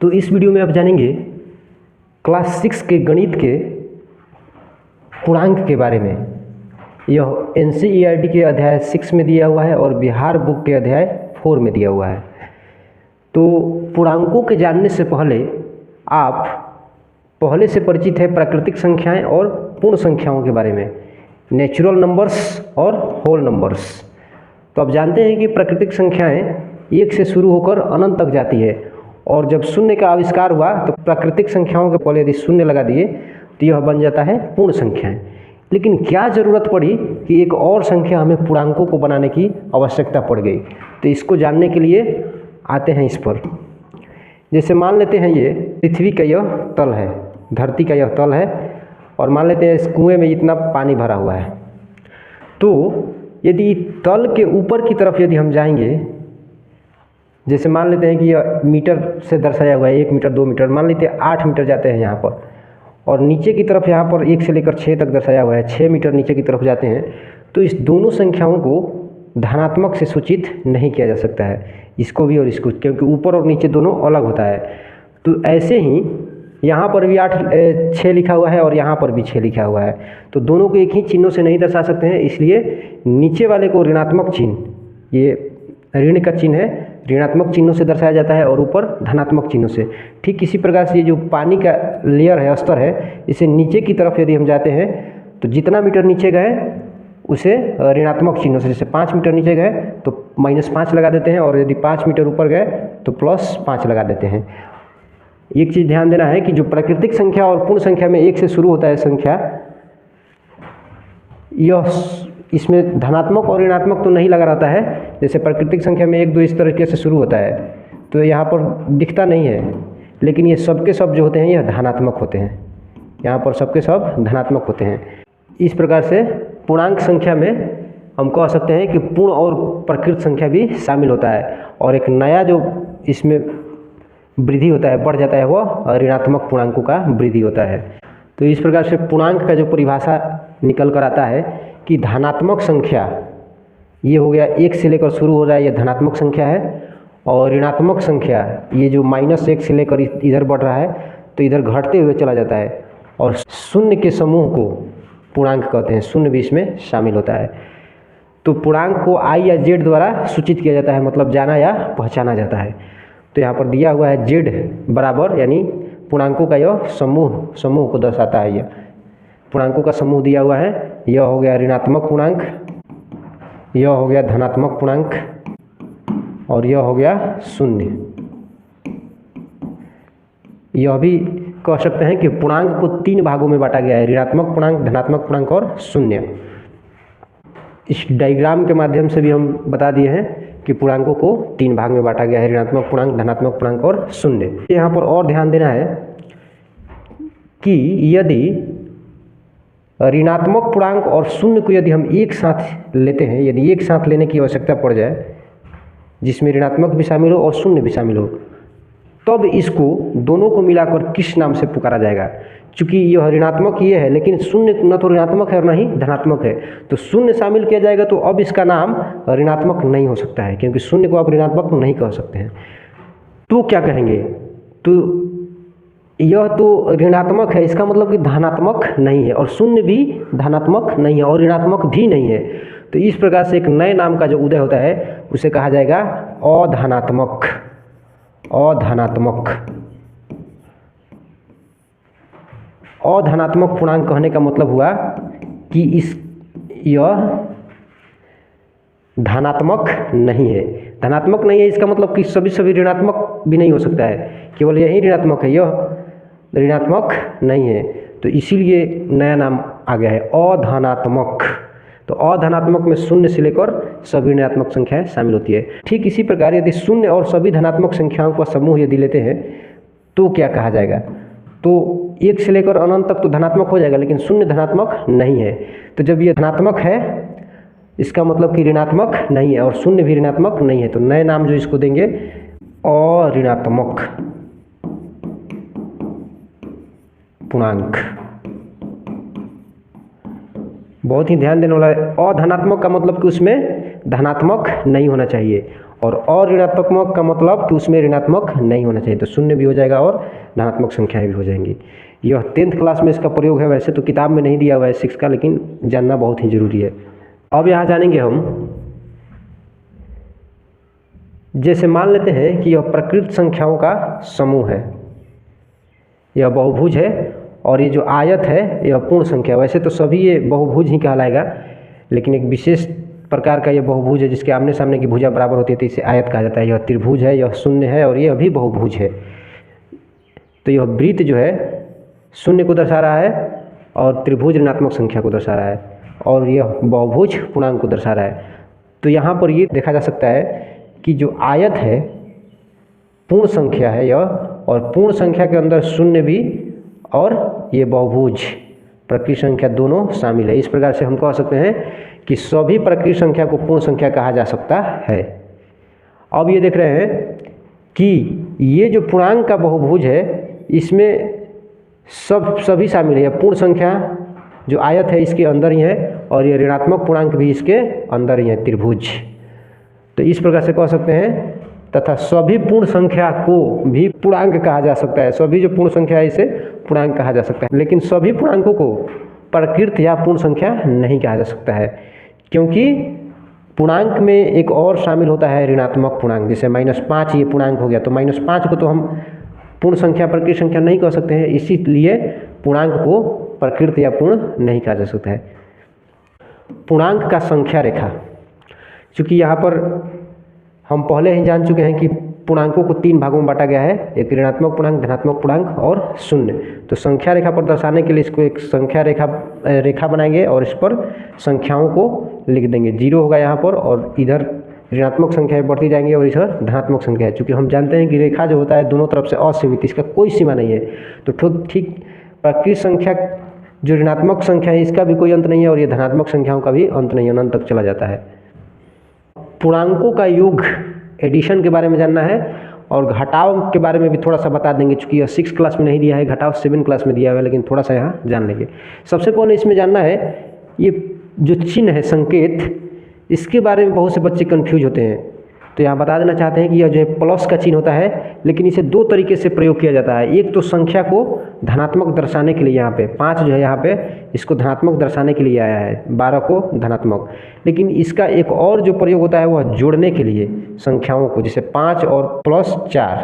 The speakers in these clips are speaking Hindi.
तो इस वीडियो में आप जानेंगे क्लास 6 के गणित के पूर्णांक के बारे में। यह NCERT के अध्याय 6 में दिया हुआ है और बिहार बुक के अध्याय 4 में दिया हुआ है। तो पूर्णांकों के जानने से पहले आप पहले से परिचित है प्राकृतिक संख्याएं और पूर्ण संख्याओं के बारे में, नेचुरल नंबर्स और होल नंबर्स। तो आप जानते हैं कि प्राकृतिक संख्याएं 1 से शुरू होकर अनंत तक जाती है और जब शून्य का आविष्कार हुआ तो प्राकृतिक संख्याओं के पहले यदि शून्य लगा दिए तो यह बन जाता है पूर्ण संख्याएं। लेकिन क्या ज़रूरत पड़ी कि एक और संख्या हमें पूर्णांकों को बनाने की आवश्यकता पड़ गई। तो इसको जानने के लिए आते हैं इस पर। जैसे मान लेते हैं ये पृथ्वी का यह तल है, धरती का यह तल है और मान लेते हैं इस कुएं में इतना पानी भरा हुआ है। तो यदि तल के ऊपर की तरफ यदि हम जाएंगे, जैसे मान लेते हैं कि यह मीटर से दर्शाया हुआ है, 1 मीटर 2 मीटर, मान लेते हैं 8 मीटर जाते हैं यहाँ पर, और नीचे की तरफ यहाँ पर 1 से लेकर 6 तक दर्शाया हुआ है, 6 मीटर नीचे की तरफ जाते हैं। तो इस दोनों संख्याओं को धनात्मक से सूचित नहीं किया जा सकता है, इसको भी और इसको, क्योंकि ऊपर और नीचे दोनों अलग होता है। तो ऐसे ही यहाँ पर भी 6 लिखा हुआ है और यहाँ पर भी 6 लिखा हुआ है, तो दोनों को एक ही चिन्हों से नहीं दर्शा सकते हैं। इसलिए नीचे वाले को ऋणात्मक चिन्ह, ये ऋण का चिन्ह है, ऋणात्मक चिन्हों से दर्शाया जाता है और ऊपर धनात्मक चिन्हों से। ठीक इसी प्रकार से ये जो पानी का लेयर है, स्तर है, इसे नीचे की तरफ यदि हम जाते हैं तो जितना मीटर नीचे गए उसे ऋणात्मक चिन्हों से, जैसे 5 मीटर नीचे गए तो -5 लगा देते हैं और यदि 5 मीटर ऊपर गए तो +5 लगा देते हैं। एक चीज़ ध्यान देना है कि जो प्राकृतिक संख्या और पूर्ण संख्या में 1 से शुरू होता है संख्या, यह इसमें धनात्मक और ऋणात्मक तो नहीं लगा रहता है। जैसे प्राकृतिक संख्या में 1 2 इस तरीके से शुरू होता है तो यहाँ पर दिखता नहीं है, लेकिन ये सब के सब जो होते हैं यह धनात्मक होते हैं, यहाँ पर सब के सब धनात्मक होते हैं। इस प्रकार से पूर्णांक संख्या में हम कह सकते हैं कि पूर्ण और प्रकृत संख्या भी शामिल होता है और एक नया जो इसमें वृद्धि होता है, बढ़ जाता है, वह ऋणात्मक पूर्णांकों का वृद्धि होता है। तो इस प्रकार से पूर्णांक का जो परिभाषा निकल कर आता है कि धनात्मक संख्या, ये हो गया 1 से लेकर शुरू हो रहा है, ये धनात्मक संख्या है, और ऋणात्मक संख्या ये जो -1 से लेकर इधर बढ़ रहा है तो इधर घटते हुए चला जाता है, और शून्य के समूह को पूर्णांक कहते हैं, शून्य भी इसमें शामिल होता है। तो पूर्णांक को I या Z द्वारा सूचित किया जाता है, मतलब जाना या पहचाना जाता है। तो यहाँ पर दिया हुआ है Z बराबर, यानी पूर्णांकों का यह समूह को दर्शाता है। यह पूर्णांकों का समूह दिया हुआ है, यह हो गया ऋणात्मक पूर्णांक, यह हो गया धनात्मक पूर्णांक और यह हो गया शून्य। यह भी कह सकते हैं कि पूर्णांक को 3 भागों में बांटा गया है, ऋणात्मक पूर्णांक, धनात्मक पूर्णांक और शून्य। इस डायग्राम के माध्यम से भी हम बता दिए हैं कि पूर्णांकों को 3 भाग में बांटा गया है, ऋणात्मक पूर्णांक, धनात्मक पूर्णांक और शून्य। यहाँ पर और ध्यान देना है कि यदि ऋणात्मक पूर्णांक और शून्य को यदि हम एक साथ लेते हैं, यदि एक साथ लेने की आवश्यकता पड़ जाए जिसमें ऋणात्मक भी शामिल हो और शून्य भी शामिल हो, तब इसको दोनों को मिलाकर किस नाम से पुकारा जाएगा। चूँकि यह ऋणात्मक ये है लेकिन शून्य न तो ऋणात्मक है और न ही धनात्मक है, तो शून्य शामिल किया जाएगा तो अब इसका नाम ऋणात्मक नहीं हो सकता है, क्योंकि शून्य को आप ऋणात्मक नहीं कह सकते हैं। तो क्या कहेंगे, तो यह तो ऋणात्मक है, इसका मतलब कि धनात्मक नहीं है, और शून्य भी धनात्मक नहीं है और ऋणात्मक भी नहीं है। तो इस प्रकार से एक नए नाम का जो उदय होता है उसे कहा जाएगा अधनात्मक। अधनात्मक पूर्णांक कहने का मतलब हुआ कि यह धनात्मक नहीं है। धनात्मक नहीं है इसका मतलब कि सभी ऋणात्मक भी नहीं हो सकता है, केवल यही ऋणात्मक है, यह ऋणात्मक नहीं है। तो इसीलिए नया नाम आ गया है अधनात्मक। तो अधनात्मक में शून्य से लेकर सभी ऋणात्मक संख्याएं शामिल होती है। ठीक इसी प्रकार यदि शून्य और सभी धनात्मक संख्याओं का समूह यदि लेते हैं तो क्या कहा जाएगा, तो 1 से लेकर अनंत तक तो धनात्मक हो जाएगा, लेकिन शून्य धनात्मक नहीं है। तो जब ये धनात्मक है इसका मतलब कि ऋणात्मक नहीं है और शून्य भी ऋणात्मक नहीं है, तो नए नाम जो इसको देंगे अऋणात्मक पूर्णांक। बहुत ही ध्यान देने वाला है, अधनात्मक का मतलब कि उसमें धनात्मक नहीं होना चाहिए और ऋणात्मक का मतलब कि उसमें ऋणात्मक नहीं होना चाहिए, तो शून्य भी हो जाएगा और धनात्मक संख्याएं भी हो जाएंगी। यह 10th क्लास में इसका प्रयोग है, वैसे तो किताब में नहीं दिया हुआ है 6 का, लेकिन जानना बहुत ही ज़रूरी है। अब यहाँ जानेंगे हम, जैसे मान लेते हैं कि यह प्रकृत संख्याओं का समूह है, यह बहुभुज है, और ये जो आयत है यह पूर्ण संख्या। वैसे तो सभी ये बहुभुज ही कहलाएगा, लेकिन एक विशेष प्रकार का यह बहुभुज है जिसके आमने सामने की भुजा बराबर होती है, तो इसे आयत कहा जाता है। यह त्रिभुज है, यह शून्य है, और यह भी बहुभुज है। तो यह वृत्त जो है शून्य को दर्शा रहा है, और त्रिभुज ऋणात्मक संख्या को दर्शा रहा है, और यह बहुभुज पूर्णांक को दर्शा रहा है। तो यहाँ पर ये देखा जा सकता है कि जो आयत है पूर्ण संख्या है यह, और पूर्ण संख्या के अंदर शून्य भी और ये बहुभुज प्रकृत संख्या दोनों शामिल है। इस प्रकार से हम कह सकते हैं कि सभी प्रकृत संख्या को पूर्ण संख्या कहा जा सकता है। अब ये देख रहे हैं कि ये जो पूर्णांक का बहुभुज है इसमें सभी शामिल है। पूर्ण संख्या जो आयत है इसके अंदर ही है, और ये ऋणात्मक पूर्णांक भी इसके अंदर ही है, त्रिभुज। तो इस प्रकार से कह सकते हैं, तथा सभी पूर्ण संख्या को भी पूर्णांक कहा जा सकता है। सभी जो पूर्ण संख्या है इसे पूर्णांक कहा जा सकता है, लेकिन सभी पूर्णांकों को प्रकृत या पूर्ण संख्या नहीं कहा जा सकता है, क्योंकि पूर्णांक में एक और शामिल होता है ऋणात्मक पूर्णांक। जैसे -5 ये पूर्णांक हो गया, तो -5 को तो हम पूर्ण संख्या प्रकृत संख्या नहीं कह सकते हैं, इसीलिए पूर्णांक को प्रकृत या पूर्ण नहीं कहा जा सकता है। पूर्णांक का संख्या रेखा, चूँकि यहाँ पर हम पहले ही जान चुके हैं कि पूर्णांकों को 3 भागों में बांटा गया है, एक ऋणात्मक पूर्णांक, धनात्मक पूर्णांक और शून्य। तो संख्या रेखा पर दर्शाने के लिए इसको एक संख्या रेखा बनाएंगे, और इस पर संख्याओं को लिख देंगे। 0 होगा यहाँ पर, और इधर ऋणात्मक संख्याएं बढ़ती जाएंगी, और इधर धनात्मक संख्या है। चूँकि हम जानते हैं कि रेखा जो होता है दोनों तरफ से असीमित, इसका कोई सीमा नहीं है। तो ठीक प्रकृत संख्या जो ऋणात्मक संख्या है इसका भी कोई अंत नहीं है, और ये धनात्मक संख्याओं का भी अंत नहीं है, अनंत तक चला जाता है। पूर्णांकों का योग एडिशन के बारे में जानना है, और घटाव के बारे में भी थोड़ा सा बता देंगे। चूँकि यह 6 क्लास में नहीं दिया है, घटाव 7 क्लास में दिया हुआ है, लेकिन थोड़ा सा यहाँ जान लेंगे। सबसे पहले इसमें जानना है ये जो चिन्ह है संकेत, इसके बारे में बहुत से बच्चे कन्फ्यूज होते हैं। तो यहाँ बता देना चाहते हैं कि यह जो है प्लस का चिन्ह होता है, लेकिन इसे 2 तरीके से प्रयोग किया जाता है। एक तो संख्या को धनात्मक दर्शाने के लिए, यहाँ पे 5 जो है यहाँ पे इसको धनात्मक दर्शाने के लिए आया है, 12 को धनात्मक। लेकिन इसका एक और जो प्रयोग होता है वह जोड़ने के लिए संख्याओं को, जैसे 5 और +4।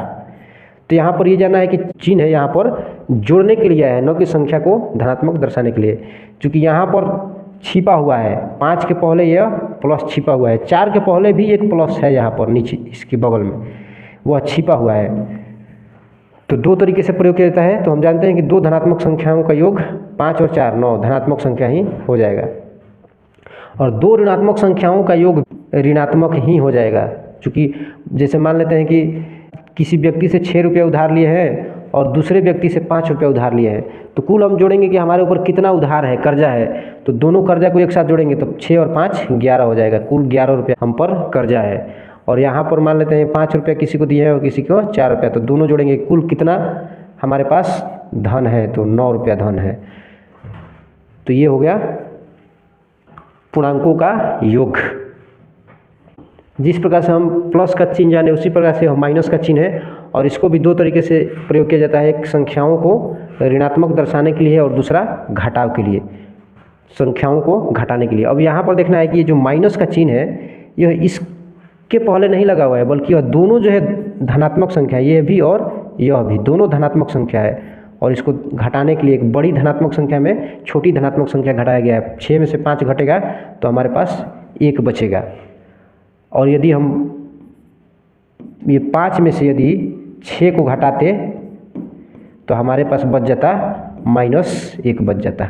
तो यहाँ पर ये जानना है कि चिन्ह है यहाँ पर जोड़ने के लिए आया है, न कि संख्या को धनात्मक दर्शाने के लिए। चूँकि यहाँ पर छिपा हुआ है, 5 के पहले यह प्लस छिपा हुआ है, 4 के पहले भी एक प्लस है यहाँ पर नीचे इसके बगल में, वह छिपा हुआ है। तो 2 तरीके से प्रयोग किया जाता है। तो हम जानते हैं कि 2 धनात्मक संख्याओं का योग 5 और 4 9 धनात्मक संख्या ही हो जाएगा, और 2 ऋणात्मक संख्याओं का योग ऋणात्मक ही हो जाएगा। चूँकि जैसे मान लेते हैं कि किसी व्यक्ति से 6 रुपये उधार लिए हैं और दूसरे व्यक्ति से 5 रुपये उधार लिए हैं, तो कुल हम जोड़ेंगे कि हमारे ऊपर कितना उधार है, कर्जा है। तो दोनों कर्जा को एक साथ जोड़ेंगे तो 6 और 5 11 हो जाएगा, कुल 11 रुपये हम पर कर्जा है। और यहाँ पर मान लेते हैं 5 रुपये किसी को दिए हैं और किसी को 4 रुपये, तो दोनों जोड़ेंगे कुल कितना हमारे पास धन है, तो 9 रुपया धन है। तो ये हो गया पूर्णांकों का योग। जिस प्रकार से हम प्लस का चिन्ह जाने उसी प्रकार से हम माइनस का चिन्ह है, और इसको भी 2 तरीके से प्रयोग किया जाता है। एक संख्याओं को ऋणात्मक दर्शाने के लिए, और दूसरा घटाव के लिए, संख्याओं को घटाने के लिए। अब यहाँ पर देखना है कि ये जो माइनस का चिन्ह है यह इसके पहले नहीं लगा हुआ है, बल्कि यह दोनों जो है धनात्मक संख्या, ये भी और यह भी दोनों धनात्मक संख्या है। और इसको घटाने के लिए एक बड़ी धनात्मक संख्या में छोटी धनात्मक संख्या घटाया गया है। 6 में से 5 घटेगा तो हमारे पास 1 बचेगा, और यदि हम ये 5 में से यदि 6 को घटाते तो हमारे पास बच जाता -1 बच जाता।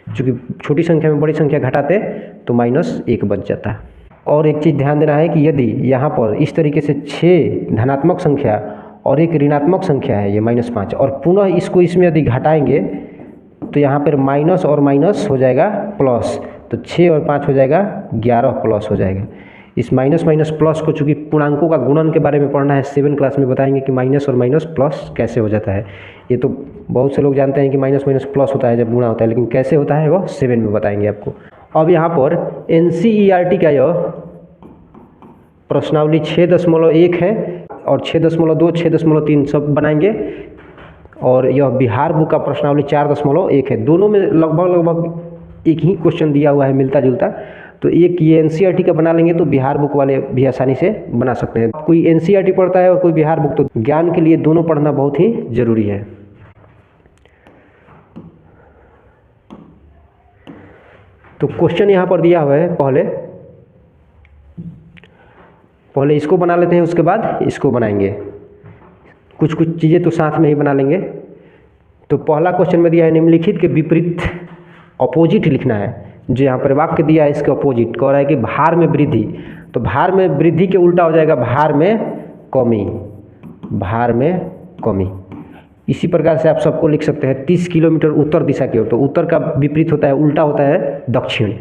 चूँकि छोटी संख्या में बड़ी संख्या घटाते तो -1 बच जाता। और एक चीज़ ध्यान देना है कि यदि यहाँ पर इस तरीके से 6 धनात्मक संख्या और एक ऋणात्मक संख्या है ये -5, और पुनः इसको इसमें यदि घटाएंगे तो यहाँ पर माइनस और माइनस हो जाएगा प्लस, तो 6 और 5 हो जाएगा 11 प्लस हो जाएगा। इस माइनस माइनस प्लस को, चूँकि पूर्णांकों का गुणन के बारे में पढ़ना है, 7 क्लास में बताएंगे कि माइनस और माइनस प्लस कैसे हो जाता है। ये तो बहुत से लोग जानते हैं कि माइनस माइनस प्लस होता है जब गुणा होता है, लेकिन कैसे होता है वह 7 में बताएंगे आपको। अब यहाँ पर NCERT का यह प्रश्नावली 6.1 है और 6.2, 6.3 सब बनाएंगे। और यह बिहार बुक का प्रश्नावली 4.1 है। दोनों में लगभग एक ही क्वेश्चन दिया हुआ है, मिलता जुलता। तो एक ये एनसीईआरटी का बना लेंगे तो बिहार बुक वाले भी आसानी से बना सकते हैं। कोई एनसीईआरटी पढ़ता है और कोई बिहार बुक, तो ज्ञान के लिए दोनों पढ़ना बहुत ही जरूरी है। तो क्वेश्चन यहाँ पर दिया हुआ है, पहले इसको बना लेते हैं, उसके बाद इसको बनाएंगे। कुछ चीज़ें तो साथ में ही बना लेंगे। तो पहला क्वेश्चन में दिया है निम्नलिखित के विपरीत अपोजिट लिखना है। जो यहाँ पर वाक्य दिया है इसके अपोजिट कह रहा है कि भार में वृद्धि, तो भार में वृद्धि के उल्टा हो जाएगा भार में कमी, भार में कमी। इसी प्रकार से आप सबको लिख सकते हैं 30 किलोमीटर उत्तर दिशा की ओर, तो उत्तर का विपरीत होता है, उल्टा होता है दक्षिण।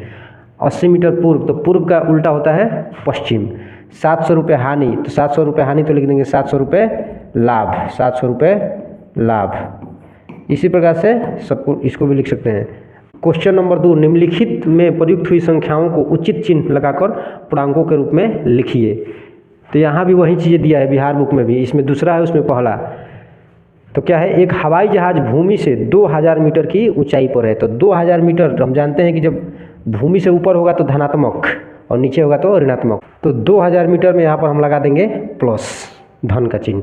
80 मीटर पूर्व, तो पूर्व का उल्टा होता है पश्चिम। 700 रुपये हानि, तो 700 रुपये हानि तो लिख देंगे 700 रुपये लाभ, 700 रुपये लाभ। इसी प्रकार से सबको इसको भी लिख सकते हैं। क्वेश्चन नंबर 2, निम्नलिखित में प्रयुक्त हुई संख्याओं को उचित चिन्ह लगाकर पूर्णांकों के रूप में लिखिए। तो यहाँ भी वही चीज़ें दिया है बिहार बुक में भी, इसमें दूसरा है, उसमें पहला। तो क्या है, एक हवाई जहाज भूमि से 2000 मीटर की ऊंचाई पर है। तो 2000 मीटर हम जानते हैं कि जब भूमि से ऊपर होगा तो धनात्मक और नीचे होगा तो ऋणात्मक। तो 2000 मीटर में यहाँ पर हम लगा देंगे प्लस, धन का चिन्ह।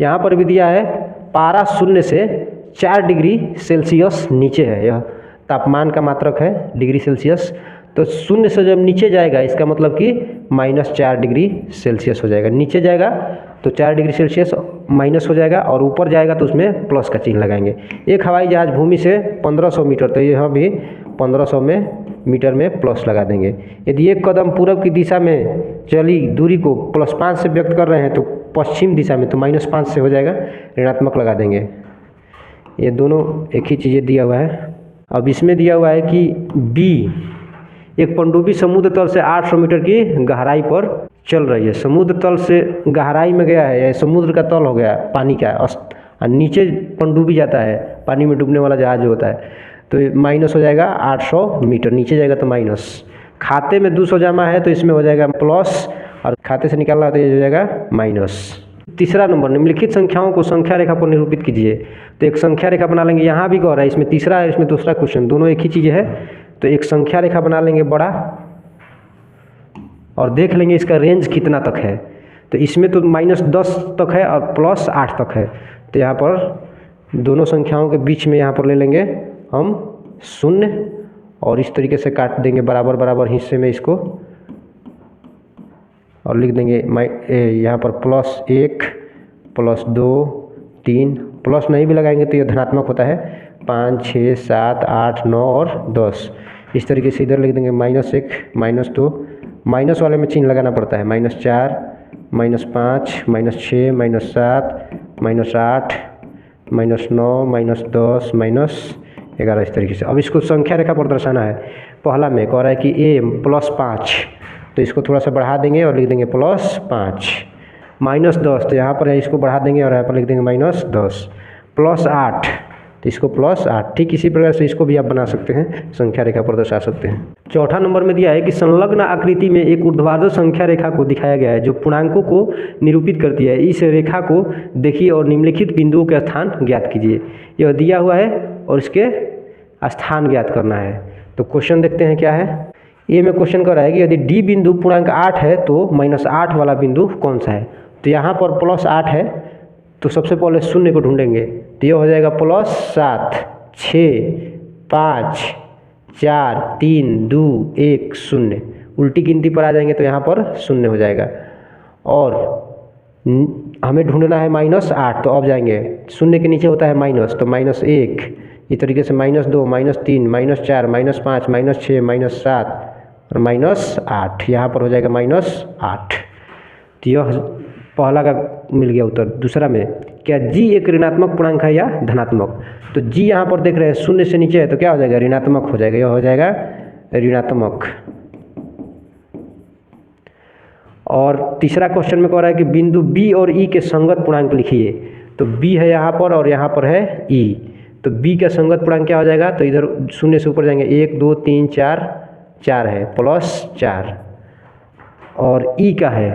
यहाँ पर भी दिया है पारा 0 से 4 डिग्री सेल्सियस नीचे है, यह तापमान का मात्रक है डिग्री सेल्सियस। तो 0 से जब नीचे जाएगा इसका मतलब कि -4 डिग्री सेल्सियस हो जाएगा। नीचे जाएगा तो 4 डिग्री सेल्सियस माइनस हो जाएगा और ऊपर जाएगा तो उसमें प्लस का चिन्ह लगाएंगे। एक हवाई जहाज भूमि से 1500 मीटर, तो यहाँ भी 1500 मीटर में प्लस लगा देंगे। यदि एक कदम पूर्व की दिशा में चली दूरी को +5 से व्यक्त कर रहे हैं तो पश्चिम दिशा में तो -5 से हो जाएगा, ऋणात्मक लगा देंगे। ये दोनों एक ही चीज़ें दिया हुआ है। अब इसमें दिया हुआ है कि बी, एक पनडुब्बी समुद्र तल से 800 मीटर की गहराई पर चल रही है। समुद्र तल से गहराई में गया है, या समुद्र का तल हो गया पानी का, और नीचे पनडुब्बी जाता है, पानी में डूबने वाला जहाज होता है, तो माइनस हो जाएगा 800 मीटर। नीचे जाएगा तो माइनस। खाते में 200 जमा है तो इसमें हो जाएगा प्लस, और खाते से निकालना है तो ये हो जाएगा माइनस। तीसरा नंबर, निम्नलिखित संख्याओं को संख्या रेखा पर निरूपित कीजिए। तो एक संख्या रेखा बना लेंगे। यहाँ भी कह रहा है, इसमें तीसरा है, इसमें दूसरा क्वेश्चन, दोनों एक ही चीज़ है। तो एक संख्या रेखा बना लेंगे बड़ा, और देख लेंगे इसका रेंज कितना तक है। तो इसमें तो -10 तक है और +8 तक है। तो यहाँ पर दोनों संख्याओं के बीच में यहाँ पर ले लेंगे हम 0, और इस तरीके से काट देंगे बराबर बराबर हिस्से में इसको, और लिख देंगे यहाँ पर +1, +2, 3, प्लस नहीं भी लगाएंगे तो ये धनात्मक होता है। 5, 6, 7, 8, 9 और 10। इस तरीके से इधर लिख देंगे -1, -2, माइनस वाले में चिन्ह लगाना पड़ता है, -4, -5, -6, -7, -8, -9, -10, -11 इस तरीके से। अब इसको संख्या रेखा पर दर्शाना है। पहला में कह रहा है कि a +5, तो इसको थोड़ा सा बढ़ा देंगे और लिख देंगे +5। -10, तो यहाँ पर है, इसको बढ़ा देंगे और यहाँ पर लिख देंगे -10। +8, तो इसको +8। ठीक इसी प्रकार से इसको भी आप बना सकते हैं, संख्या रेखा पर दर्शा सकते हैं। चौथा नंबर में दिया है कि संलग्न आकृति में एक ऊर्ध्वाधर संख्या रेखा को दिखाया गया है जो पूर्णांकों को निरूपित करती है। इस रेखा को देखिए और निम्नलिखित बिंदुओं के स्थान ज्ञात कीजिए। यह दिया हुआ है और इसके स्थान ज्ञात करना है। तो क्वेश्चन देखते हैं क्या है। ए में क्वेश्चन कर रहा है कि यदि डी बिंदु पूर्णांक 8 है तो -8 वाला बिंदु कौन सा है। तो यहाँ पर +8 है, तो सबसे पहले 0 को ढूंढेंगे। तो ये हो जाएगा +7, 6, 5, 4, 3, 2, 1, 0। उल्टी गिनती पर आ जाएंगे तो यहाँ पर 0 हो जाएगा। और हमें ढूंढना है -8, तो अब जाएंगे 0 के नीचे होता है माइनस, तो -1। इस तरीके से -2, -3, -4, -5, -6, -7 और -8। यहाँ पर हो जाएगा -8। तो यह पहला का मिल गया उत्तर। दूसरा में क्या g एक ऋणात्मक पूर्णांक है या धनात्मक। तो g यहाँ पर देख रहे हैं 0 से नीचे है तो क्या हो जाएगा, ऋणात्मक हो जाएगा। यह हो जाएगा ऋणात्मक। और तीसरा क्वेश्चन में कह रहा है कि बिंदु b और e के संगत पूर्णांक लिखिए। तो b है यहाँ पर और यहाँ पर है e। तो b का संगत पूर्णांक क्या हो जाएगा, तो इधर 0 से ऊपर जाएंगे, 1, 2, 3, 4 है +4। और ई का है,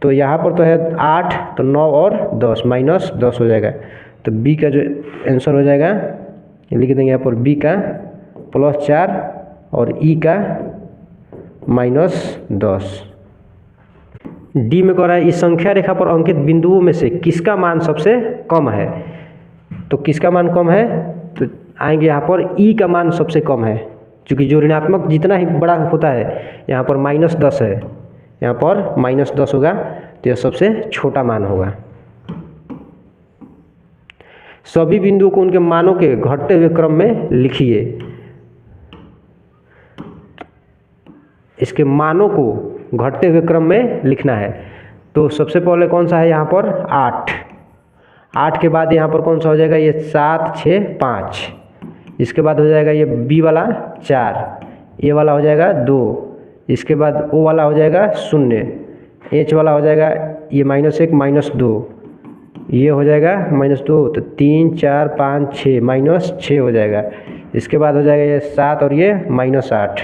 तो यहाँ पर तो है 8, तो 9 और 10 -10 हो जाएगा। तो बी का जो आंसर हो जाएगा लिख देंगे यहाँ पर बी का +4 और ई का -10। डी में कह रहा है इस संख्या रेखा पर अंकित बिंदुओं में से किसका मान सबसे कम है। तो किसका मान कम है, तो आएंगे यहाँ पर ई का मान सबसे कम है, क्योंकि जो ऋणात्मक जितना ही बड़ा होता है यहाँ पर -10 है, यहाँ पर -10 होगा, तो यह सबसे छोटा मान होगा। सभी बिंदुओं को उनके मानों के घटते हुए क्रम में लिखिए। इसके मानों को घटते हुए क्रम में लिखना है। तो सबसे पहले कौन सा है यहाँ पर 8 के बाद यहाँ पर कौन सा हो जाएगा ये 7, 6, 5। इसके बाद हो जाएगा ये बी वाला 4, ए वाला हो जाएगा 2, इसके बाद ओ वाला हो जाएगा 0, एच वाला हो जाएगा ये -1 -2, ये हो जाएगा -2, तो 3, 4, 5, 6 -6 हो जाएगा। इसके बाद हो जाएगा ये 7 और ये -8,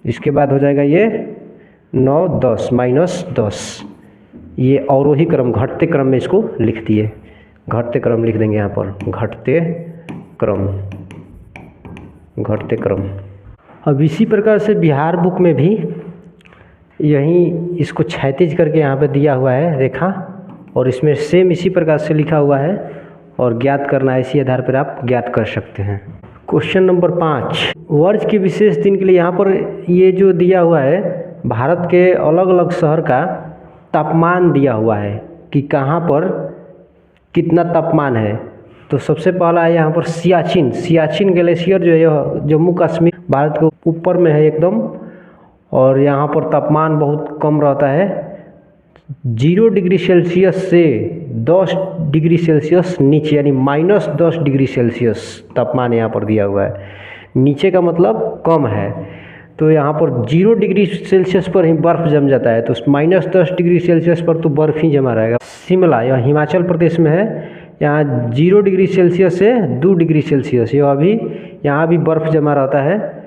इसके बाद हो जाएगा ये 9, 10 -10। ये अवरोही क्रम घटते क्रम में इसको लिख दिए, घटते क्रम लिख देंगे यहाँ पर, घटते क्रम। अब इसी प्रकार से बिहार बुक में भी यहीं इसको क्षैतिज करके यहाँ पे दिया हुआ है रेखा, और इसमें सेम इसी प्रकार से लिखा हुआ है और ज्ञात करना है, इसी आधार पर आप ज्ञात कर सकते हैं। क्वेश्चन नंबर 5, वर्ष के विशेष दिन के लिए यहाँ पर ये जो दिया हुआ है भारत के अलग अलग शहर का तापमान दिया हुआ है कि कहाँ पर कितना तापमान है। तो सबसे पहला है यहाँ पर सियाचिन ग्लेशियर जो है जम्मू कश्मीर भारत के ऊपर में है एकदम, और यहाँ पर तापमान बहुत कम रहता है, 0 डिग्री सेल्सियस से 10 डिग्री सेल्सियस नीचे, यानी -10 डिग्री सेल्सियस तापमान यहाँ पर दिया हुआ है। नीचे का मतलब कम है, तो यहाँ पर 0 डिग्री सेल्सियस पर ही बर्फ़ जम जाता है, तो -10 डिग्री सेल्सियस पर तो बर्फ़ ही जमा रहेगा। शिमला यह हिमाचल प्रदेश में है, यहाँ 0 डिग्री सेल्सियस से 2 डिग्री सेल्सियस, यह अभी यहाँ भी बर्फ़ जमा रहता है।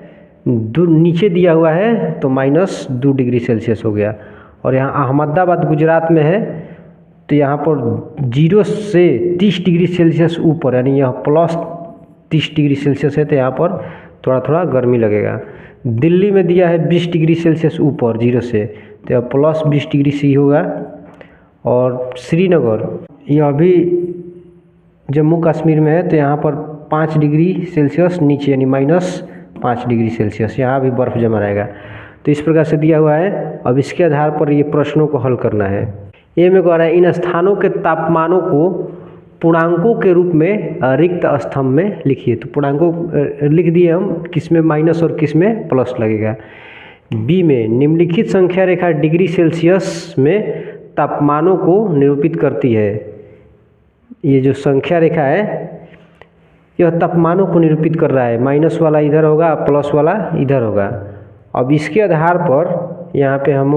नीचे दिया हुआ है तो -2 डिग्री सेल्सियस हो गया। और यहाँ अहमदाबाद गुजरात में है, तो यहाँ पर 0 से 30 डिग्री सेल्सियस ऊपर, यानी यह +30 डिग्री सेल्सियस है, तो यहाँ पर थोड़ा थोड़ा गर्मी लगेगा। दिल्ली में दिया है 20 डिग्री सेल्सियस ऊपर 0 से, तो यह +20 डिग्री से ही होगा। और श्रीनगर यह भी जम्मू कश्मीर में है, तो यहाँ पर 5 डिग्री सेल्सियस नीचे, यानी -5 डिग्री सेल्सियस, यहाँ भी बर्फ़ जमा रहेगा। तो इस प्रकार से दिया हुआ है। अब इसके आधार पर ये प्रश्नों को हल करना है। ए में कह रहा है इन स्थानों के तापमानों को पूर्णांकों के रूप में रिक्त स्तंभ में लिखिए। तो पूर्णांकों लिख दिए हम, किस में माइनस और किस में प्लस लगेगा। बी में निम्नलिखित संख्या रेखा डिग्री सेल्सियस में तापमानों को निरूपित करती है। ये जो संख्या रेखा है यह तापमानों को निरूपित कर रहा है, माइनस वाला इधर होगा, प्लस वाला इधर होगा। अब इसके आधार पर यहाँ पे हम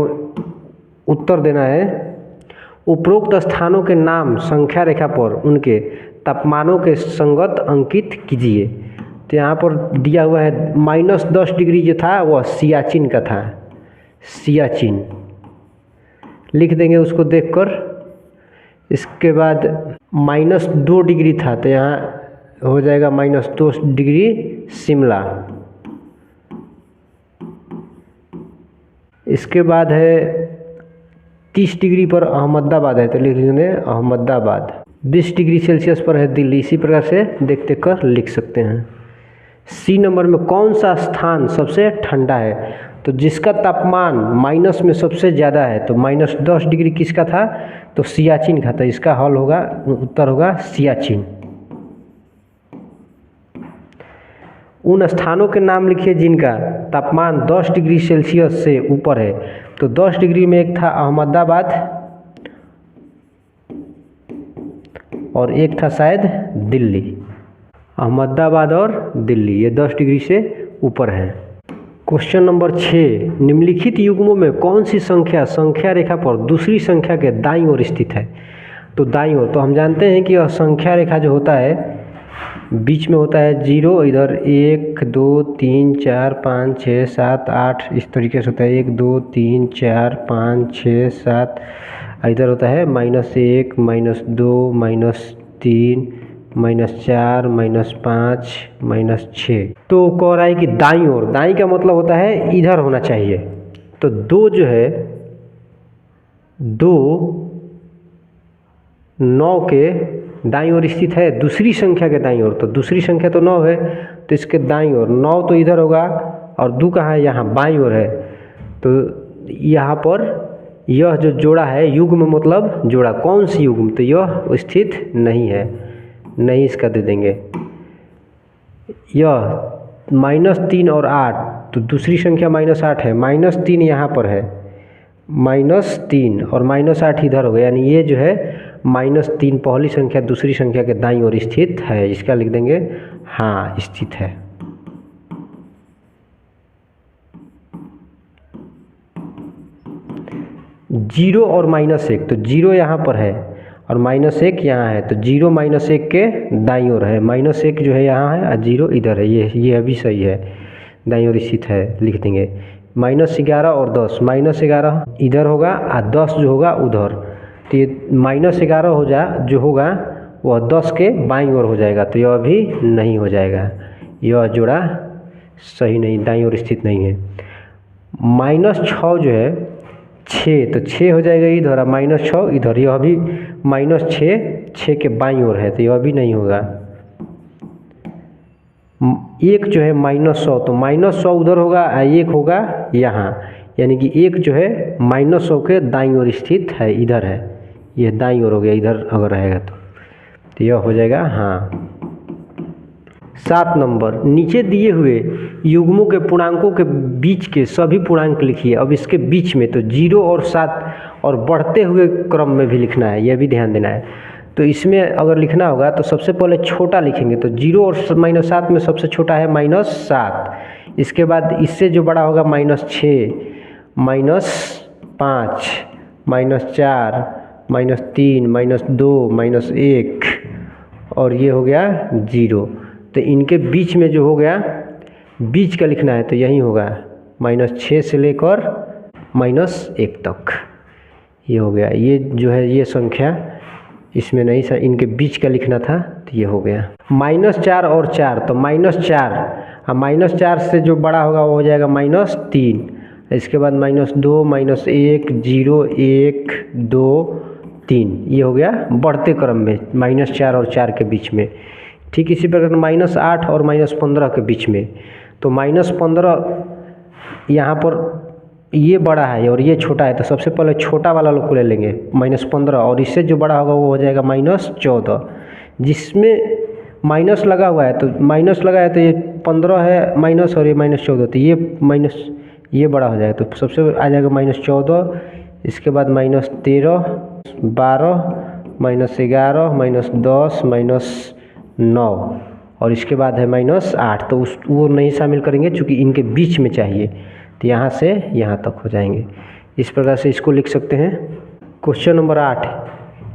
उत्तर देना है। उपरोक्त स्थानों के नाम संख्या रेखा पर उनके तापमानों के संगत अंकित कीजिए। तो यहाँ पर दिया हुआ है -10 डिग्री जो था वह सियाचिन का था, सियाचिन लिख देंगे उसको देखकर। इसके बाद -2 डिग्री था, तो यहाँ हो जाएगा -2 डिग्री शिमला। इसके बाद है 30 डिग्री पर अहमदाबाद है, तो लिख लेंगे अहमदाबाद। 20 डिग्री सेल्सियस पर है दिल्ली। इसी प्रकार से देखते कर लिख सकते हैं। सी नंबर में कौन सा स्थान सबसे ठंडा है। तो जिसका तापमान माइनस में सबसे ज़्यादा है, तो -10 डिग्री किसका था, तो सियाचिन का था। इसका हल होगा, उत्तर होगा सियाचिन। उन स्थानों के नाम लिखिए जिनका तापमान 10 डिग्री सेल्सियस से ऊपर है। तो 10 डिग्री में एक था अहमदाबाद और एक था शायद दिल्ली। अहमदाबाद और दिल्ली ये 10 डिग्री से ऊपर है। क्वेश्चन नंबर 6, निम्नलिखित युग्मों में कौन सी संख्या संख्या रेखा पर दूसरी संख्या के दाईं ओर स्थित है। तो दाईं ओर, तो हम जानते हैं कि यह संख्या रेखा जो होता है बीच में होता है 0, इधर 1 2 3 4 5 6 7 8 इस तरीके से होता है, 1 2 3 4 5 6 7, इधर होता है -1 -2 -3 -4 -5 -6। तो कह रहा है कि दाईं ओर, दाईं का मतलब होता है इधर होना चाहिए। तो 2 जो है 2 9 के दाईं ओर स्थित है, दूसरी संख्या के दाईं ओर। तो दूसरी संख्या तो 9 है, तो इसके दाईं ओर 9 तो इधर होगा और 2 कहाँ है, यहाँ बाईं ओर है। तो यहाँ पर यह जो जोड़ा है, युग्म मतलब जोड़ा, कौन सी युग्म, तो यह स्थित नहीं है, नहीं इसका दे देंगे। यह -3 और 8, तो दूसरी संख्या -8 है, -3 यहाँ पर है, -3 और -8 इधर हो गया, यानी ये जो है -3 पहली संख्या दूसरी संख्या के दाईं ओर स्थित है। इसका लिख देंगे हाँ स्थित है। जीरो और -1, तो 0 यहाँ पर है और -1 यहाँ है, तो 0 -1 के दाईं ओर है, -1 जो है यहाँ है और 0 इधर है, ये अभी सही है, दाईं ओर स्थित है, लिख देंगे। -11 और 10, -11 इधर होगा और 10 जो होगा उधर, तो ये -11 हो जो होगा वह 10 के बाईं ओर हो जाएगा, तो यह अभी नहीं हो जाएगा, यह जोड़ा सही नहीं, दाईं ओर स्थित नहीं है। -6 जो है 6, तो 6 हो जाएगा इधर और -6 इधर, यह अभी -6 के बाईं ओर है, तो यह अभी नहीं होगा। 1 जो है -100, तो -100 उधर होगा और 1 होगा यहाँ, यानी कि 1 जो है -100 के दाईं ओर स्थित है, इधर है, यह दाईं ओर हो गया, इधर अगर रहेगा तो यह हो जाएगा हाँ। 7 नंबर, नीचे दिए हुए युग्मों के पूर्णांकों के बीच के सभी पूर्णांक लिखिए। अब इसके बीच में तो 0 और 7 और बढ़ते हुए क्रम में भी लिखना है, यह भी ध्यान देना है। तो इसमें अगर लिखना होगा तो सबसे पहले छोटा लिखेंगे, तो 0 और -7 में सबसे छोटा है -7, इसके बाद इससे जो बड़ा होगा -6 -5 -4 -3 -2 -1 और ये हो गया 0। तो इनके बीच में जो हो गया, बीच का लिखना है, तो यही होगा -6 से लेकर -1 तक, ये हो गया। ये जो है ये संख्या इसमें नहीं था, इनके बीच का लिखना था, तो ये हो गया। -4 और 4, तो -4 और -4 से जो बड़ा होगा वो हो जाएगा -3, इसके बाद -2 -1 0 1 2 3, ये हो गया बढ़ते क्रम में -4 और 4 के बीच में। ठीक इसी प्रकार -8 और -15 के बीच में, तो -15 यहाँ पर ये बड़ा है और ये छोटा है, तो सबसे पहले छोटा वाला लोग को ले लेंगे -15, और इससे जो बड़ा होगा वो हो जाएगा -14, जिसमें माइनस लगा हुआ है, तो माइनस लगा है तो ये 15 है माइनस और ये -14, तो ये माइनस ये बड़ा हो जाएगा, तो सबसे आ जाएगा -14, इसके बाद -13 12 -11 -10 -9 और इसके बाद है -8, तो वो नहीं शामिल करेंगे चूँकि इनके बीच में चाहिए, तो यहाँ से यहाँ तक हो जाएंगे। इस प्रकार से इसको लिख सकते हैं। क्वेश्चन नंबर 8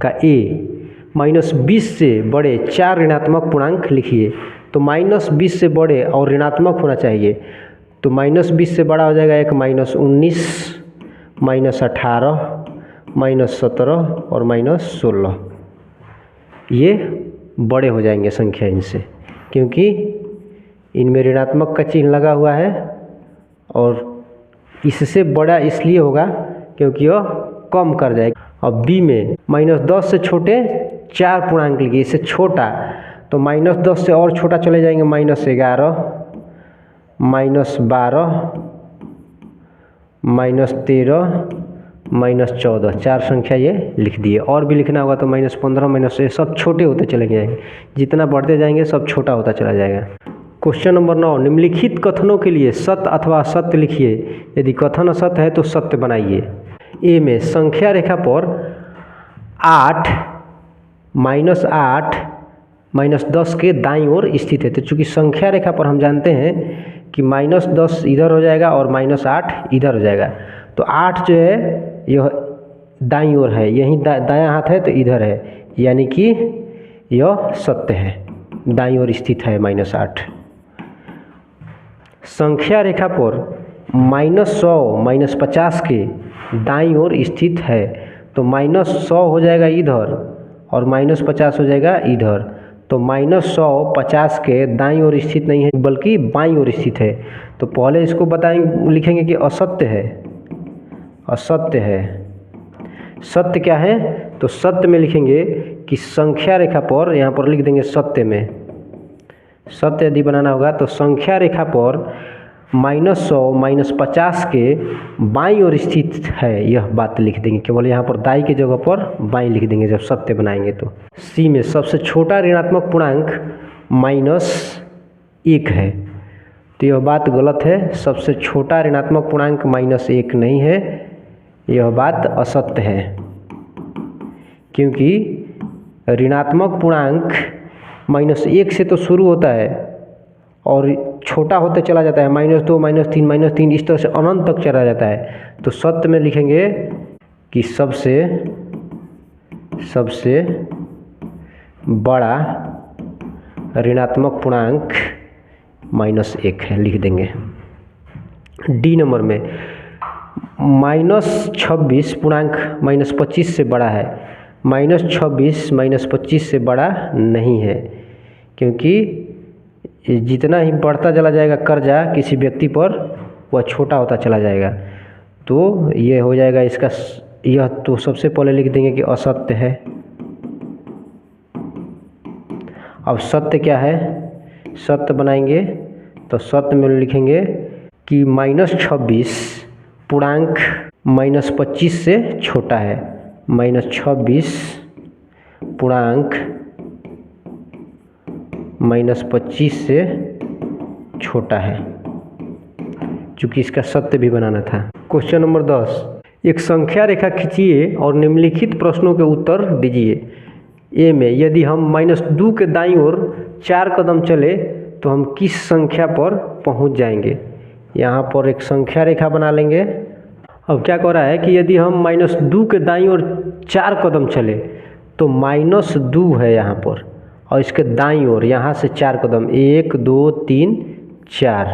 का ए, -20 से बड़े 4 ऋणात्मक पूर्णांक लिखिए। तो -20 से बड़े और ऋणात्मक होना चाहिए, तो -20 से बड़ा हो जाएगा एक -19 -18 -17 और -16, ये बड़े हो जाएंगे संख्या इनसे, क्योंकि इनमें ऋणात्मक का चिन्ह लगा हुआ है, और इससे बड़ा इसलिए होगा क्योंकि वह कम कर जाएगा। और बी में -10 से छोटे 4 पूर्णांक लिखिए, इससे छोटा, तो -10 से और छोटा चले जाएंगे -11 -12 -13 -14, 4 संख्या ये लिख दिए। और भी लिखना होगा तो -15 -6 सब छोटे होते चले जाएंगे, जितना बढ़ते जाएंगे सब छोटा होता चला जाएगा। क्वेश्चन नंबर 9, निम्नलिखित कथनों के लिए सत्य अथवा असत्य लिखिए। यदि कथन असत्य है तो सत्य बनाइए। ए में संख्या रेखा पर 8 -10 के दाईं ओर स्थित है, तो चूँकि संख्या रेखा पर हम जानते हैं कि -10 इधर हो जाएगा और -8 इधर हो जाएगा, तो 8 जो है यह दाईं ओर है, यहीं दायां हाथ है तो इधर है, यानी कि यह सत्य है। दाईं ओर स्थित है -8। संख्या रेखा पर -100 -50 के दाईं ओर स्थित है, तो -100 हो जाएगा इधर और -50 हो जाएगा इधर। तो -100 50 के दाईं ओर स्थित नहीं है बल्कि बाईं ओर स्थित है। तो पहले इसको बताएंगे, लिखेंगे कि असत्य है। असत्य है। सत्य क्या है? तो सत्य में लिखेंगे कि संख्या रेखा पर, यहाँ पर लिख देंगे सत्य में। सत्य यदि बनाना होगा तो संख्या रेखा पर -100 -50 के बाईं ओर स्थित है, यह बात लिख देंगे। केवल यहाँ पर दाई की जगह पर बाईं लिख देंगे जब सत्य बनाएंगे। तो सी में सबसे छोटा ऋणात्मक पूर्णांक -1 है, तो यह बात गलत है। सबसे छोटा ऋणात्मक पूर्णांक -1 नहीं है, यह बात असत्य है, क्योंकि ऋणात्मक पूर्णांक -1 से तो शुरू होता है और छोटा होते चला जाता है, -2 -3 -3 इस तरह से अनंत तक चला जाता है। तो सत्य में लिखेंगे कि सबसे बड़ा ऋणात्मक पूर्णांक -1 है, लिख देंगे। डी नंबर में -26 पूर्णांक -25 से बड़ा है। -26 -25 से बड़ा नहीं है, क्योंकि जितना ही बढ़ता चला जाएगा कर्जा किसी व्यक्ति पर, वह छोटा होता चला जाएगा। तो ये हो जाएगा इसका, यह तो सबसे पहले लिख देंगे कि असत्य है। अब सत्य क्या है? सत्य बनाएंगे तो सत्य में लिखेंगे कि -26 पूर्णांक -25 से छोटा है। -26 पूर्णांक -25 से छोटा है, चूँकि इसका सत्य भी बनाना था। क्वेश्चन नंबर 10, एक संख्या रेखा खींचिए और निम्नलिखित प्रश्नों के उत्तर दीजिए। ए में यदि हम -2 के दाईं ओर 4 कदम चले तो हम किस संख्या पर पहुंच जाएंगे? यहाँ पर एक संख्या रेखा बना लेंगे। अब क्या कह रहा है कि यदि हम -2 के दाईं ओर 4 कदम चले तो -2 है यहाँ पर, और इसके दाईं ओर यहाँ से 4 कदम 1 2 3 4,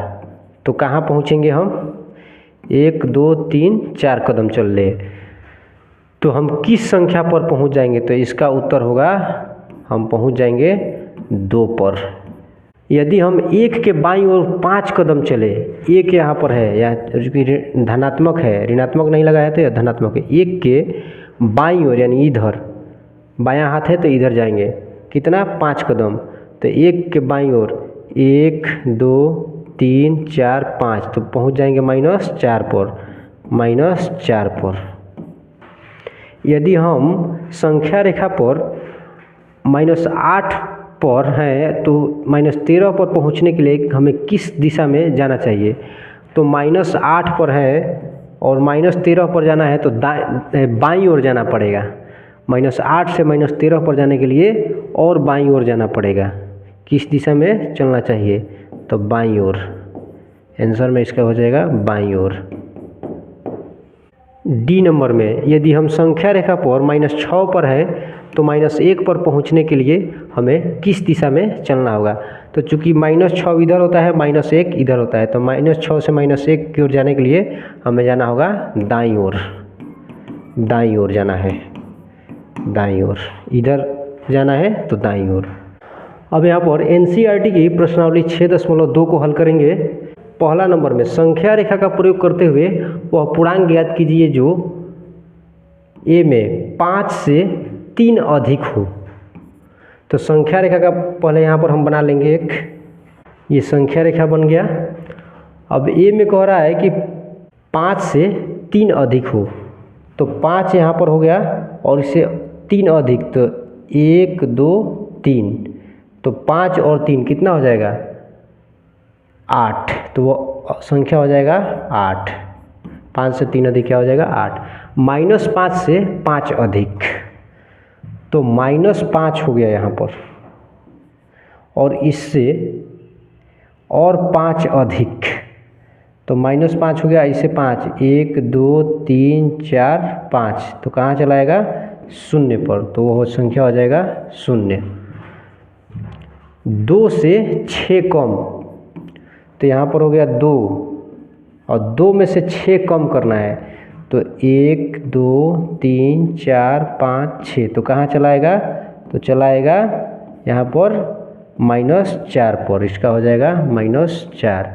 तो कहाँ पहुँचेंगे हम? 1 2 3 4 कदम चल ले, तो हम किस संख्या पर पहुँच जाएंगे? तो इसका उत्तर होगा हम पहुँच जाएंगे 2 पर। यदि हम 1 के बाईं ओर 5 कदम चले, 1 यहाँ पर है, यह धनात्मक है, ऋणात्मक नहीं लगा है तो यह धनात्मक है। 1 के बाईं ओर यानी इधर, बायां हाथ है तो इधर जाएंगे, कितना? 5 कदम। तो 1 के बाईं ओर 1 2 3 4 5, तो पहुँच जाएंगे -4 पर। -4 पर। यदि हम संख्या रेखा पर -8 पर हैं तो -13 पर पहुंचने के लिए हमें किस दिशा में जाना चाहिए? तो -8 पर है और -13 पर जाना है तो बाईं ओर जाना पड़ेगा। -8 से -13 पर जाने के लिए और बाईं ओर जाना पड़ेगा। किस दिशा में चलना चाहिए? तो बाईं ओर। आंसर में इसका हो जाएगा बाईं ओर। डी नंबर में यदि हम संख्या रेखा पर -6 पर है तो -1 पर पहुंचने के लिए हमें किस दिशा में चलना होगा? तो चूंकि -6 इधर होता है, -1 इधर होता है, तो -6 से -1 की ओर जाने के लिए हमें जाना होगा दाईं ओर। दाईं ओर जाना है, दाईं ओर। इधर जाना है तो दाईं ओर। अब यहाँ पर एनसीईआरटी की प्रश्नावली 6.2 को हल करेंगे। पहला नंबर में संख्या रेखा का प्रयोग करते हुए वह पूर्णांक ज्ञात कीजिए जो ए में 5 से 3 अधिक हो। तो संख्या रेखा का पहले यहाँ पर हम बना लेंगे एक, ये संख्या रेखा बन गया। अब ए में कह रहा है कि 5 से 3 अधिक हो, तो 5 यहाँ पर हो गया और इसे 3 अधिक, तो 1 2 3, तो 5 और 3 कितना हो जाएगा? 8। तो वो संख्या हो जाएगा 8। 5 से 3 अधिक क्या हो जाएगा? 8। -5 से 5 अधिक, तो -5 हो गया यहाँ पर, और इससे और 5 अधिक, तो -5 हो गया, इससे 5, 1 2 3 4 5, तो कहाँ चलाएगा? 0 पर, तो वो संख्या हो जाएगा 0। 2 से 6 कम, तो यहाँ पर हो गया 2 और 2 में से 6 कम करना है, तो 1 2 3 4 5 6, तो कहाँ चलाएगा, तो चलाएगा यहाँ पर -4 पर, इसका हो जाएगा -4।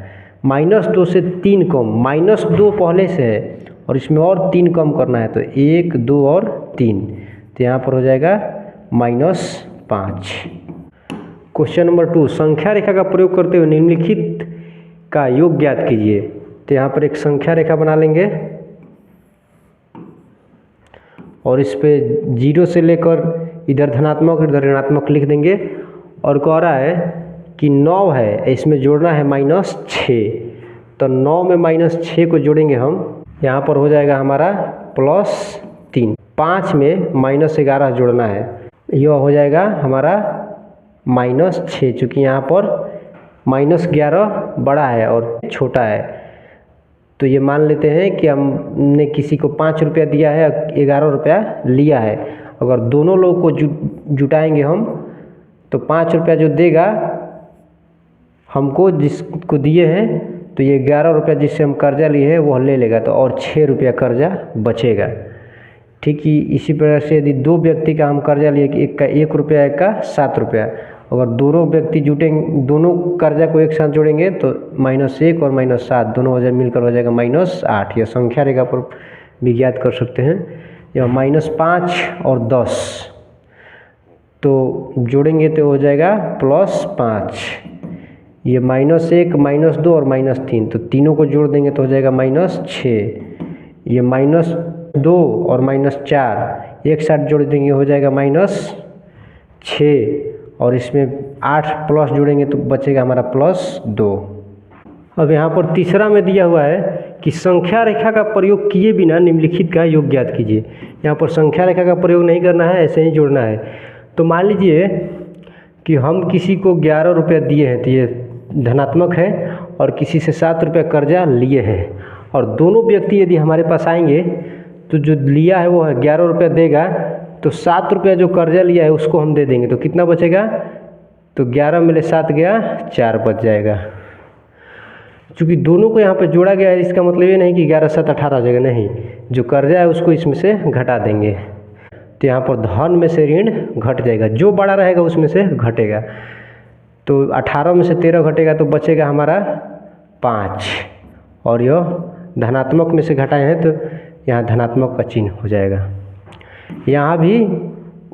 -2 से 3 कम, -2 पहले से है और इसमें और 3 कम करना है, तो 1 2 और 3, तो यहाँ पर हो जाएगा -5। क्वेश्चन नंबर 2, संख्या रेखा का प्रयोग करते हुए निम्नलिखित का योग ज्ञात कीजिए। तो यहाँ पर एक संख्या रेखा बना लेंगे और इस पे 0 से लेकर इधर धनात्मक इधर ऋणात्मक लिख देंगे और कह रहा है कि 9 है, इसमें जोड़ना है -6, तो 9 में -6 को जोड़ेंगे हम, यहाँ पर हो जाएगा हमारा +3। 5 में -11 जोड़ना है, यह हो जाएगा हमारा -6, चूँकि यहाँ पर -11 बड़ा है और छोटा है, तो ये मान लेते हैं कि हमने किसी को 5 रुपया दिया है, 11 रुपया लिया है। अगर दोनों लोग को जुटाएंगे हम, तो 5 रुपया जो देगा हमको जिसको दिए हैं, तो ये 11 रुपया जिससे हम कर्जा लिए हैं वह ले लेगा, तो और 6 रुपया कर्जा बचेगा। ठीक ही इसी प्रकार से यदि 2 व्यक्ति का हम कर्जा लिए, एक का 1 रुपया एक का 7 रुपया, अगर दोनों व्यक्ति जुटेंगे, दोनों कर्जा को एक साथ जोड़ेंगे तो -1 और -7 दोनों हो जाए मिलकर हो जाएगा -8। यह संख्या रेखा पर भी ज्ञात कर सकते हैं। यह -5 और 10 तो जोड़ेंगे तो हो जाएगा +5। ये -1 -2 और -3, तो तीनों को जोड़ देंगे तो हो जाएगा -6। ये -2 और -4 एक साथ जोड़ देंगे हो जाएगा -6, और इसमें 8 प्लस जोड़ेंगे तो बचेगा हमारा +2। अब यहाँ पर तीसरा में दिया हुआ है कि संख्या रेखा का प्रयोग किए बिना निम्नलिखित का योग ज्ञात कीजिए। यहाँ पर संख्या रेखा का प्रयोग नहीं करना है, ऐसे ही जोड़ना है। तो मान लीजिए कि हम किसी को 11 रुपया दिए हैं, तो ये धनात्मक है, और किसी से 7 रुपया कर्जा लिए हैं, और दोनों व्यक्ति यदि हमारे पास आएंगे तो जो लिया है वो 11 रुपया देगा, तो 7 रुपया जो कर्जा लिया है उसको हम दे देंगे, तो कितना बचेगा, तो 11 में 7 गया 4 बच जाएगा। चूँकि दोनों को यहाँ पर जोड़ा गया है, इसका मतलब ये नहीं कि 11 7 18 हो जाएगा, नहीं, जो कर्जा है उसको इसमें से घटा देंगे, तो यहाँ पर धन में से ऋण घट जाएगा, जो बड़ा रहेगा उसमें से घटेगा, तो 18 में से 13 घटेगा तो बचेगा हमारा 5, और यह धनात्मक में से घटाए हैं तो यहाँ धनात्मक का चिन्ह हो जाएगा। यहाँ भी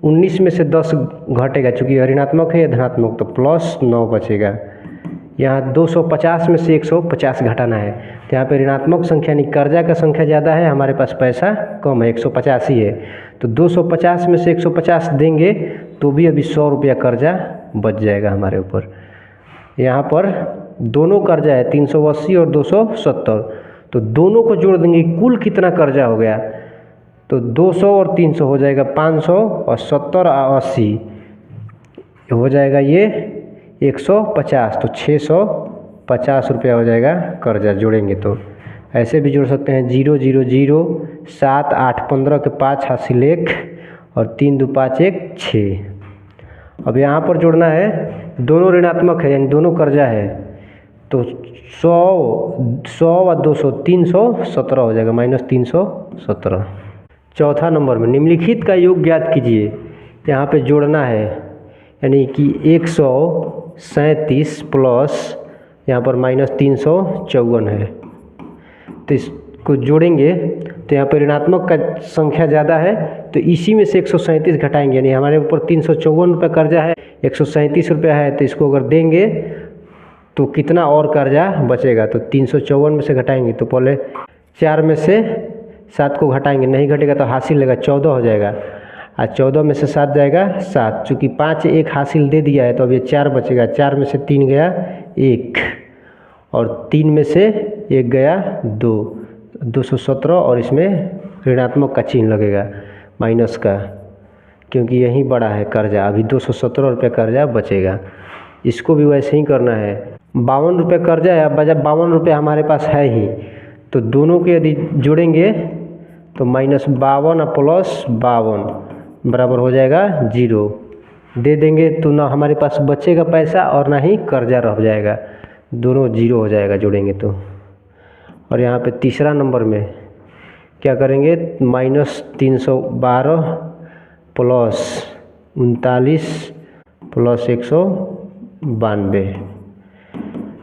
19 में से 10 घटेगा, चूँकि ऋणात्मक है या धनात्मक, तो +9 बचेगा। यहाँ 250 में से 150 घटाना है, तो यहाँ पे ऋणात्मक संख्या नहीं, कर्जा का संख्या ज़्यादा है, हमारे पास पैसा कम है, 150 ही है, तो 250 में से 150 देंगे तो भी अभी 100 रुपया कर्जा बच जाएगा हमारे ऊपर। यहाँ पर दोनों कर्जा है 380 और 270, तो दोनों को जोड़ देंगे, कुल कितना कर्जा हो गया, तो 200 और 300 हो जाएगा 500, और 70 और 80 हो जाएगा ये 150, तो 650 रुपया हो जाएगा कर्जा जोड़ेंगे। तो ऐसे भी जोड़ सकते हैं 0 0 0 7 8 15 के 5 हासिल 1 और 3 2 5 1 6। अब यहाँ पर जोड़ना है, दोनों ऋणात्मक है यानी दोनों कर्जा है, तो 100 और 200 317 हो जाएगा, -317। चौथा नंबर में निम्नलिखित का योग ज्ञात कीजिए। यहाँ पे जोड़ना है, यानी कि 137 प्लस यहाँ पर -354 है, तो इसको जोड़ेंगे तो यहाँ पर ऋणात्मक का संख्या ज़्यादा है, तो इसी में से 137 घटाएंगे, यानी हमारे ऊपर 354 रुपये कर्जा है, 137 रुपया है, तो इसको अगर देंगे तो कितना और कर्जा बचेगा, तो 354 में से घटाएंगे, तो पहले 4 में से 7 को घटाएंगे, नहीं घटेगा तो हासिल लेगा 14 हो जाएगा, और 14 में से 7 जाएगा 7, चूँकि 5 1 हासिल दे दिया है तो अब ये 4 बचेगा, 4 में से 3 गया 1, और 3 में से 1 गया 2, 217, और इसमें ऋणात्मक का चिन्ह लगेगा माइनस का, क्योंकि यही बड़ा है कर्जा, अभी 217 रुपये कर्जा बचेगा। इसको भी वैसे ही करना है, 52 रुपये कर्जा है, अब बचा 52 रुपये हमारे पास है ही, तो दोनों के यदि जोड़ेंगे तो -52 और +52 बराबर हो जाएगा 0, दे देंगे तो ना हमारे पास बचेगा पैसा और ना ही कर्जा रह जाएगा, दोनों जीरो हो जाएगा जोड़ेंगे तो। और यहाँ पे तीसरा नंबर में क्या करेंगे, -312 प्लस 39 प्लस 192।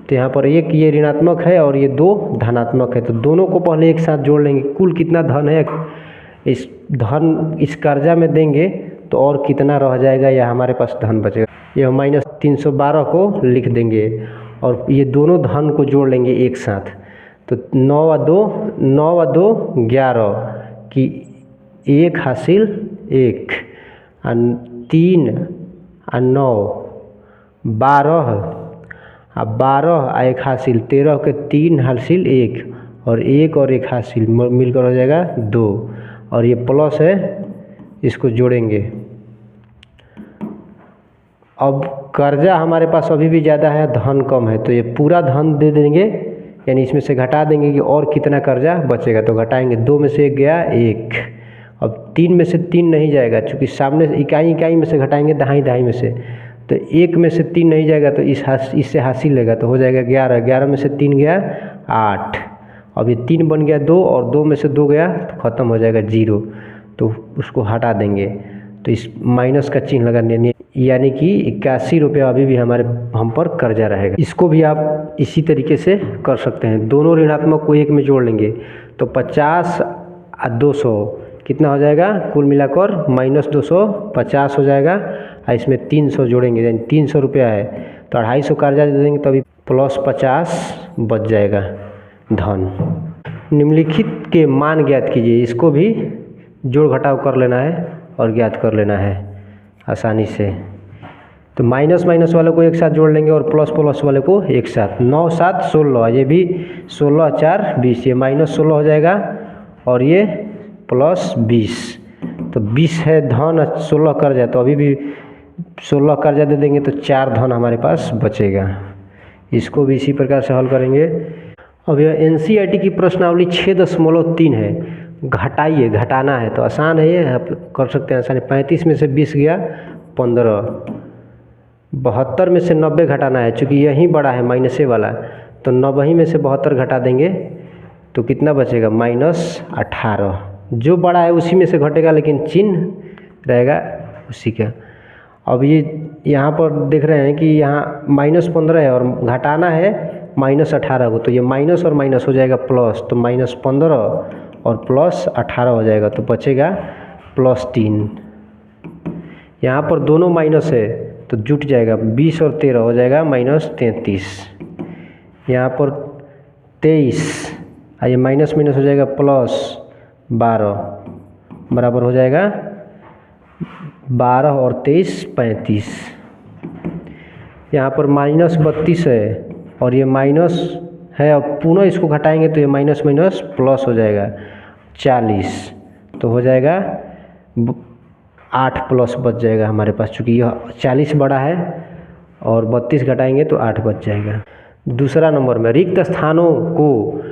तो यहाँ पर एक ये ऋणात्मक है और ये 2 धनात्मक है, तो दोनों को पहले एक साथ जोड़ लेंगे। कुल कितना धन है इस कर्जा में देंगे तो और कितना रह जाएगा या हमारे पास धन बचेगा, यह -312 को लिख देंगे और ये दोनों धन को जोड़ लेंगे एक साथ। तो 9 और 2 11 की 1 हासिल 1 और 3 और 9 12 और 12 और 1 हासिल 13 के 3 हासिल 1 और 1 हासिल मिलकर हो जाएगा 2 और ये प्लस है, इसको जोड़ेंगे। अब कर्जा हमारे पास अभी भी ज़्यादा है, धन कम है, तो ये पूरा धन दे देंगे, यानी इसमें से घटा देंगे कि और कितना कर्जा बचेगा। तो घटाएंगे, 2 में से 1 गया 1, अब 3 में से 3 नहीं जाएगा, चूँकि सामने इकाई में से घटाएंगे दहाई में से, तो 1 में से 3 नहीं जाएगा तो इससे हासिल लेगा तो हो जाएगा 11 में से 3 गया 8। अब ये 3 बन गया 2 और 2 में से 2 गया तो ख़त्म हो जाएगा 0, तो उसको हटा देंगे। तो इस माइनस का चिन्ह लगाने, यानी कि 81 रुपया अभी भी हम पर कर्जा रहेगा। इसको भी आप इसी तरीके से कर सकते हैं, दोनों ऋणात्मक को एक में जोड़ लेंगे तो 50 और 200 कितना हो जाएगा, कुल मिलाकर -250 हो जाएगा। और इसमें 300 जोड़ेंगे, यानी 300 रुपया है तो 250 कर्जा दे देंगे, तो अभी +50 बच जाएगा धन। निम्नलिखित के मान ज्ञात कीजिए, इसको भी जोड़ घटाव कर लेना है और ज्ञात कर लेना है आसानी से। तो माइनस वाले को एक साथ जोड़ लेंगे और प्लस वाले को एक साथ। 9 7 16, ये भी 16 4 20, ये -16 हो जाएगा और ये +20, तो 20 है धन 16 कर्जा, तो अभी भी 16 कर्जा दे देंगे तो 4 धन हमारे पास बचेगा। इसको भी इसी प्रकार से हल करेंगे। अब यह NCERT की प्रश्नावली 6.3 है, घटाइए, घटाना है तो आसान है, ये आप कर सकते हैं आसानी। 35 में से 20 गया 15, 72 में से 90 घटाना है, चूँकि यही बड़ा है माइनसे वाला, तो 90 में से 72 घटा देंगे तो कितना बचेगा, -18। जो बड़ा है उसी में से घटेगा, लेकिन चिन्ह रहेगा उसी का। अब ये यहाँ पर देख रहे हैं कि यहाँ -15 है और घटाना है -18 को, तो ये माइनस और माइनस हो जाएगा प्लस, तो -15 और +18 हो जाएगा, तो बचेगा +3। यहाँ पर दोनों माइनस है तो जुट जाएगा, 20 और 13 हो जाएगा -33। यहाँ पर 23 और ये माइनस हो जाएगा +12, बराबर हो जाएगा 12 और 23 35। यहाँ पर -32 है और ये माइनस है, अब पुनः इसको घटाएंगे तो ये माइनस प्लस हो जाएगा 40, तो हो जाएगा 8 प्लस बच जाएगा हमारे पास, चूँकि यह 40 बड़ा है और 32 घटाएंगे तो 8 बच जाएगा। दूसरा नंबर में रिक्त स्थानों को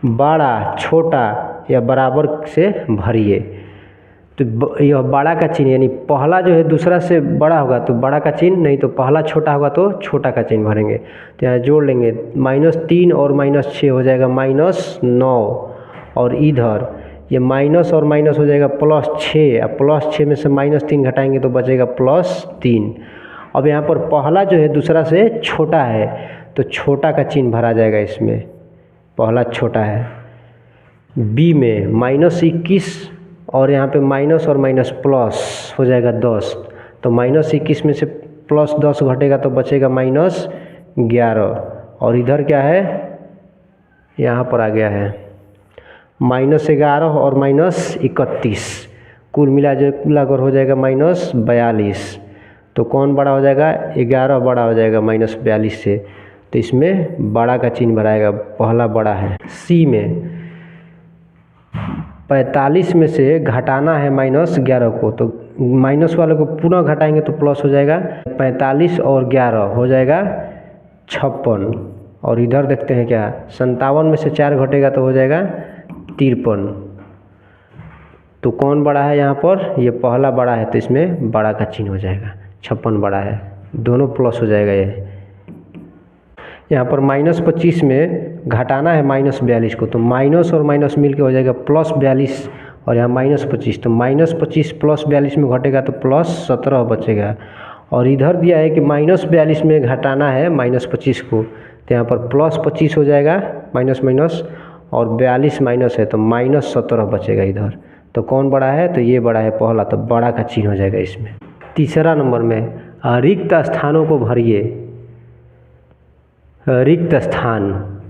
बड़ा, छोटा या बराबर से भरिए। तो यह बड़ा का चिन्ह, यानी पहला जो है दूसरा से बड़ा होगा तो बड़ा का चिन्ह, नहीं तो पहला छोटा होगा तो छोटा का चिन्ह भरेंगे। तो यहाँ जोड़ लेंगे, -3 और -6 हो जाएगा -9, और इधर ये माइनस और माइनस हो जाएगा +6, और +6 में से -3 घटाएंगे तो बचेगा +3। अब यहाँ पर पहला जो है दूसरा से छोटा है तो छोटा का चिन्ह भरा जाएगा, इसमें पहला छोटा है। बी में -21 और यहाँ पे माइनस और माइनस प्लस हो जाएगा 10, तो -21 में से +10 घटेगा तो बचेगा -11, और इधर क्या है, यहाँ पर आ गया है -11 और -31, कुल मिलाकर हो जाएगा -42। तो कौन बड़ा हो जाएगा, 11 बड़ा हो जाएगा -42 से, तो इसमें बड़ा का चिन्ह भराएगा, पहला बड़ा है। सी में 45 में से घटाना है -11 को, तो माइनस वाले को पुनः घटाएंगे तो प्लस हो जाएगा, 45 और 11 हो जाएगा 56, और इधर देखते हैं क्या, 57 में से 4 घटेगा तो हो जाएगा 53। तो कौन बड़ा है यहाँ पर, ये पहला बड़ा है तो इसमें बड़ा का चिन्ह हो जाएगा। 56 बड़ा है, दोनों प्लस हो जाएगा। ये यहाँ पर -25 में घटाना है -42 को, तो माइनस और माइनस मिल के हो जाएगा +42 और यहाँ -25, तो -25 + 42 में घटेगा तो +17 बचेगा। और इधर दिया है कि -42 में घटाना है -25 को, तो यहाँ पर +25 हो जाएगा माइनस माइनस, और 42 माइनस है तो -17 बचेगा इधर। तो कौन बड़ा है? तो ये बड़ा है पहला, तो बड़ा का चिन्ह हो जाएगा इसमें। तीसरा नंबर में रिक्त स्थानों को भरिए। रिक्त स्थान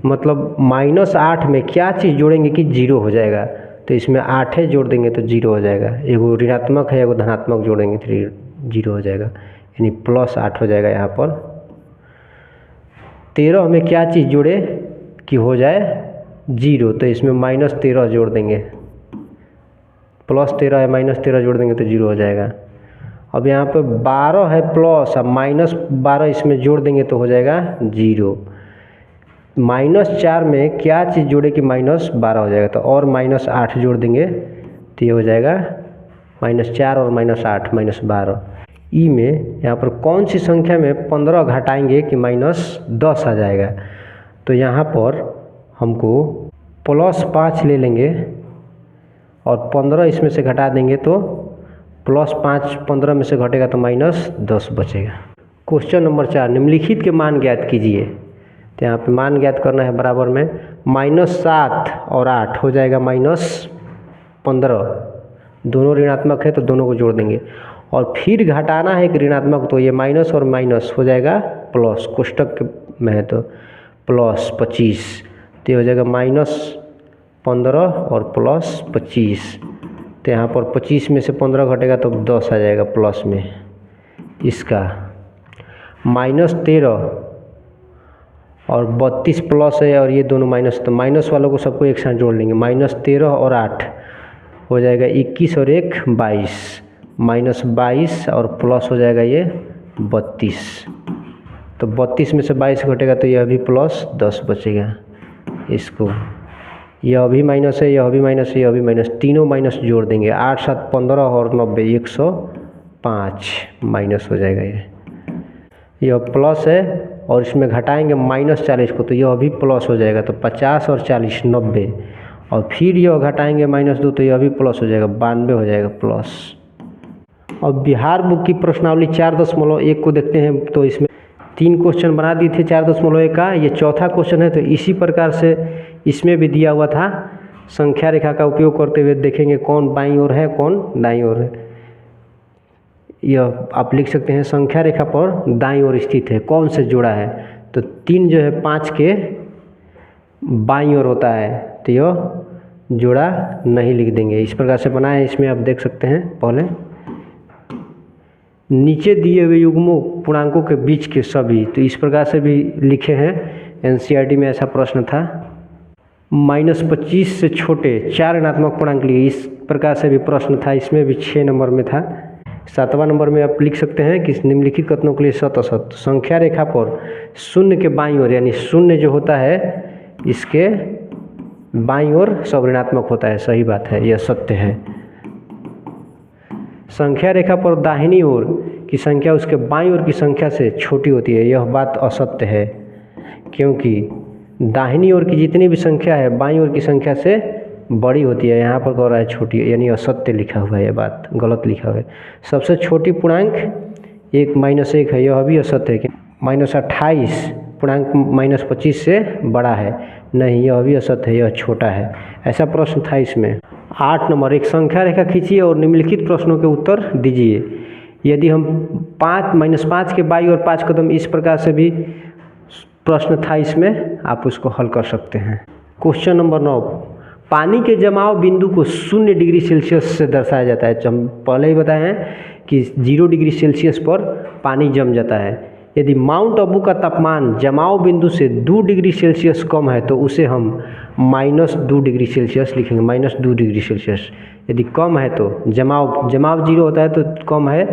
मतलब -8 में क्या चीज़ जोड़ेंगे कि 0 हो जाएगा, तो इसमें 8 जोड़ देंगे तो 0 हो जाएगा। एगो ऋणात्मक है, एगो धनात्मक जोड़ेंगे तो 0 हो जाएगा, यानी +8 हो जाएगा यहाँ पर। 13 में क्या चीज़ जोड़े कि हो जाए 0, तो इसमें -13 जोड़ देंगे, +13 है -13 जोड़ देंगे तो 0 हो जाएगा। अब यहाँ पे 12 है प्लस, अब -12 इसमें जोड़ देंगे तो हो जाएगा 0। -4 में क्या चीज़ जोड़े कि -12 हो जाएगा, तो और -8 जोड़ देंगे तो ये हो जाएगा -4 और -8 -12। ई में यहाँ पर कौन सी संख्या में 15 घटाएंगे कि -10 आ जाएगा, तो यहाँ पर हमको +5 ले लेंगे और 15 इसमें से घटा देंगे तो +5 15 में से घटेगा तो -10 बचेगा। क्वेश्चन नंबर 4, निम्नलिखित के मान ज्ञात कीजिए। तो यहाँ पे मान ज्ञात करना है, बराबर में -7 और 8 हो जाएगा -15, दोनों ऋणात्मक है तो दोनों को जोड़ देंगे, और फिर घटाना है कि ऋणात्मक, तो ये माइनस और माइनस हो जाएगा प्लस, कोष्टक में है तो +25, तो ये हो जाएगा -15 और +25। तो यहाँ पर 25 में से 15 घटेगा तो 10 आ जाएगा प्लस में। इसका -13 और 32 प्लस है और ये दोनों माइनस, तो माइनस वालों को सबको एक साथ जोड़ लेंगे। -13 और 8 हो जाएगा 21 और 1 22, -22 और प्लस हो जाएगा ये 32, तो 32 में से 22 घटेगा तो यह भी +10 बचेगा। इसको यह भी माइनस है, यह भी माइनस है, यह भी माइनस, तीनों माइनस जोड़ देंगे, 8 7 15 और 90 105 माइनस हो जाएगा। यह प्लस है और इसमें घटाएंगे -40 को, तो यह भी प्लस हो जाएगा, तो 50 और 40 90, और फिर यह घटाएंगे -2 तो यह भी प्लस हो जाएगा, 92 हो जाएगा प्लस। अब बिहार बुक की प्रश्नावली 4.1 को देखते हैं, तो इसमें 3 क्वेश्चन बना दिए थे 4.1 का, ये चौथा क्वेश्चन है। तो इसी प्रकार से इसमें भी दिया हुआ था, संख्या रेखा का उपयोग करते हुए देखेंगे कौन बाईं ओर है कौन दाईं ओर है। यह आप लिख सकते हैं, संख्या रेखा पर दाईं ओर स्थित है, कौन से जोड़ा है, तो 3 जो है 5 के बाईं ओर होता है, तो यह जोड़ा नहीं लिख देंगे। इस प्रकार से बना है, इसमें आप देख सकते हैं। पहले नीचे दिए हुए युग्मों पूर्णांकों के बीच के सभी, तो इस प्रकार से भी लिखे हैं, एनसीईआरटी में ऐसा प्रश्न था। -25 से छोटे 4 ऋणात्मक पूर्णांक लिए, इस प्रकार से भी प्रश्न था, इसमें भी 6 नंबर में था। 7वां नंबर में आप लिख सकते हैं कि निम्नलिखित कथनों के लिए सत असत। संख्या रेखा पर शून्य के बाईं ओर, यानी शून्य जो होता है इसके बाईं ओर सब ऋणात्मक होता है, सही बात है, यह सत्य है। संख्या रेखा पर दाहिनी ओर की संख्या उसके बाईं ओर की संख्या से छोटी होती है, यह बात असत्य है, क्योंकि दाहिनी ओर की जितनी भी संख्या है बाईं ओर की संख्या से बड़ी होती है। यहाँ पर कह रहा है छोटी है, यानी असत्य लिखा हुआ है, यह बात गलत लिखा हुआ है। सबसे छोटी पूर्णांक 1 -1 है, यह भी असत्य है कि -28 पूर्णांक -25 से बड़ा है, नहीं, यह भी असत्य है, यह छोटा है। ऐसा प्रश्न था इसमें। 8 नंबर, एक संख्या रेखा खींचिए और निम्नलिखित प्रश्नों के उत्तर दीजिए। यदि हम 5 के बाईं ओर 5 कदम, इस प्रकार से भी प्रश्न था इसमें, आप उसको हल कर सकते हैं। क्वेश्चन नंबर 9, पानी के जमाव बिंदु को 0 डिग्री सेल्सियस से दर्शाया जाता है। हम पहले ही बताए हैं कि 0 डिग्री सेल्सियस पर पानी जम जाता है। यदि माउंट आबू का तापमान जमाव बिंदु से 2 डिग्री सेल्सियस कम है तो उसे हम -2 डिग्री सेल्सियस लिखेंगे, -2 डिग्री सेल्सियस। यदि कम है तो जमाव 0 होता है, तो कम है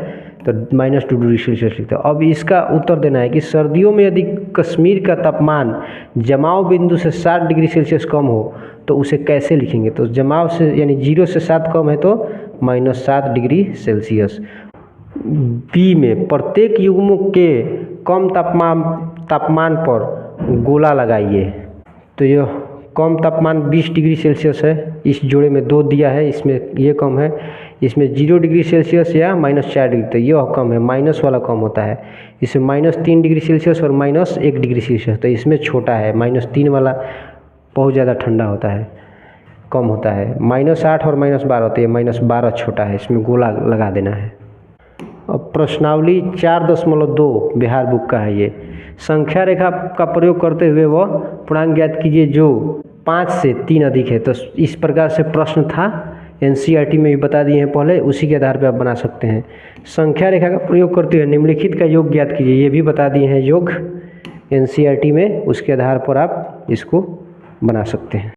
तो -2 डिग्री सेल्सियस लिखते हैं। अब इसका उत्तर देना है कि सर्दियों में यदि कश्मीर का तापमान जमाव बिंदु से 7 डिग्री सेल्सियस कम हो तो उसे कैसे लिखेंगे, तो जमाव से यानी 0 से 7 कम है तो -7 डिग्री सेल्सियस। बी में प्रत्येक युग्म के कम तापमान पर गोला लगाइए। तो यह कम तापमान 20 डिग्री सेल्सियस है, इस जोड़े में 2 दिया है, इसमें ये कम है, इसमें 0 डिग्री सेल्सियस या -4 डिग्री, तो यह कम है, माइनस वाला कम होता है। इसमें -3 डिग्री सेल्सियस और -1 डिग्री सेल्सियस, तो इसमें छोटा है, -3 वाला बहुत ज़्यादा ठंडा होता है, कम होता है। -8 और -12 होती है, -12 छोटा है, इसमें गोला लगा देना है। अब प्रश्नावली 4.2 बिहार बुक का है ये। संख्या रेखा का प्रयोग करते हुए वह पूर्णांक ज्ञात कीजिए जो 5 से 3 अधिक है। तो इस प्रकार से प्रश्न था, एनसीईआरटी में भी बता दिए हैं पहले, उसी के आधार पर आप बना सकते हैं। संख्या रेखा का प्रयोग करते हुए निम्नलिखित का योग ज्ञात कीजिए, ये भी बता दिए हैं योग एनसीईआरटी में, उसके आधार पर आप इसको बना सकते हैं।